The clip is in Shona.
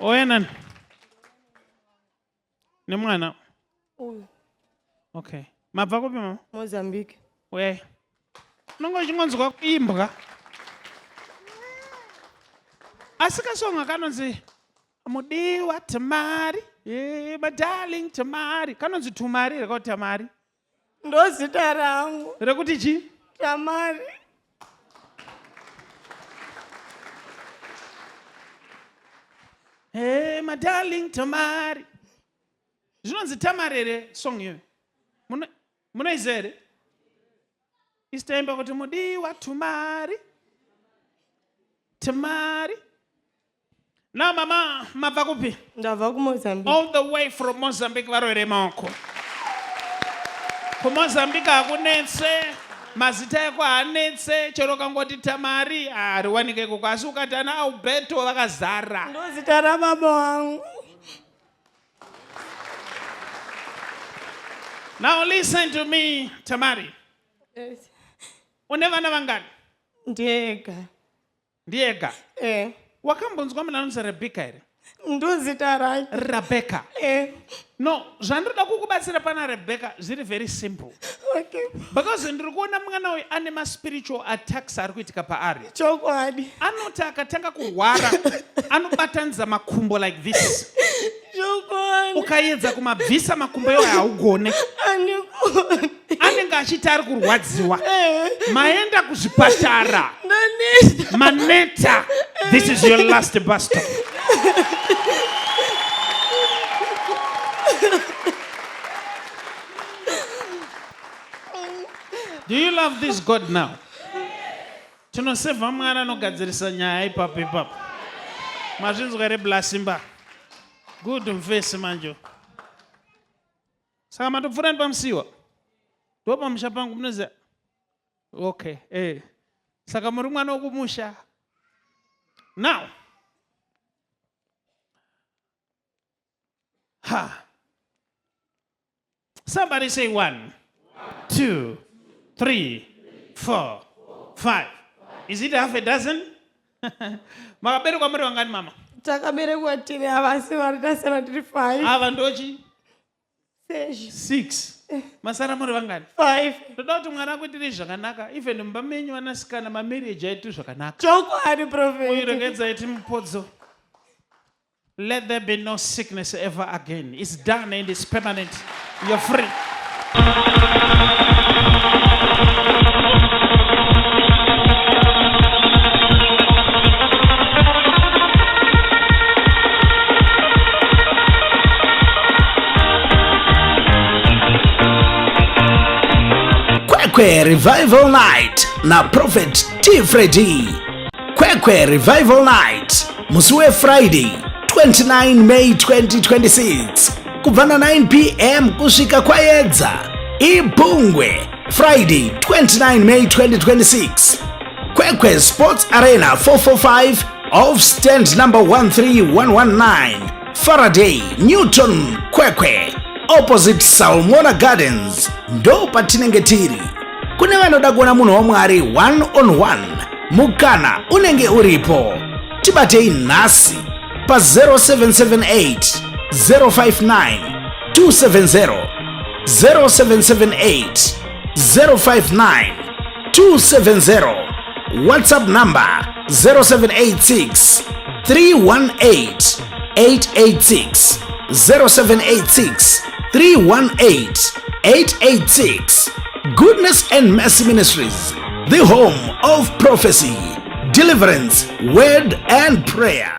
Oyenan. Nemwana. Okay. Mabva kupi mama? Mozambique. We. Nongo chingonzwa kuimbwa. Asika songa kanonzi mudiwa Tamari. My darling Tamari. Kanonzi Tumari reko Tamari. Ndo zita rangu. Rekuti chi? Tamari. Hey, my darling Tamari. Zvinonzi Tamari ere song yo. Munoizere? Istaimba kuti mudiwa Tamari. Tamari. Now mama, mabva kupi? Ndabva kuMozambique. All the way from Mozambique varore maoko. KuMozambique hakunetse, mazita eko hanetse, chero kangoti Tamari, riwanike kuko asi ukati ana Alberto vakazara. Ndo zita rababa wangu. Now listen to me, Tamari. Yes. Une vana vangani? Ndiega. Ndiega. Wakambonzwa muna anonzi Rebecca here? Ndo zita rake. Rebecca. No, zvandoda kukubatsira pana Rebecca zviri very simple. Okay. Because ndiri kuona mwana uyu ane ma-spiritual attacks ari kuitika paari. Chokwadi. Anoti akatanga kurwara, anobatanidza makumbo like this. Chokwadi. Ukaedza kumabvisa makumbo iwayo haugone. Andikoni. Anenge achiti ari kurwadziwa. Maenda kuzvipatara. Naneta. Maneta. This is your last bus stop. Do you love this God now? Tinoseva mwana anogadzirisa nyaya ipapo ipapo. Mazvinzwa ere blasimba. Good mfesi manjo. Saka matopfuura pamusiwa. Ndopamusha pangu munoziva. Okay, Saka muri mwana wokumusha. Now. Somebody say 1, 2, 3, 4, 5. Is it half a dozen? Makaberekwa muri wangani mama? Takaberekwa tiri avasi vari tasara tiri 5. Ava ndochi? 6. Masara muri vangani? 5. Toda kuti mwana akuitire zvakanaka. Even mumba menyu vanasikana mamarriage aitu zvakanaka. Chokwadi prophet. Uyiregedza iti mupodzo. Let there be no sickness ever again. It's done and it's permanent. You're free. Kwekwe Revival Night na Prophet T.Friday. Kwekwe Revival Night musi weFriday 29 May 2026 kubva na 9 p.m. kusvika kwaedza. Ipungwe Friday 29 May 2026 Kwekwe Sports Arena.445 off stand number 13119 Faraday Newtown Kwekwe opposite Salmona Gardens ndo patinenge tiri. Kune vanoda kuona munhu waMwari 1-on-1 mukana unenge uripo. Tibatei nhasi pa 0778 059 270 0778 059 270 WhatsApp number 0786 318 886 0786 318 886. Goodness and Mercy Ministries, the home of prophecy, deliverance, word and prayer.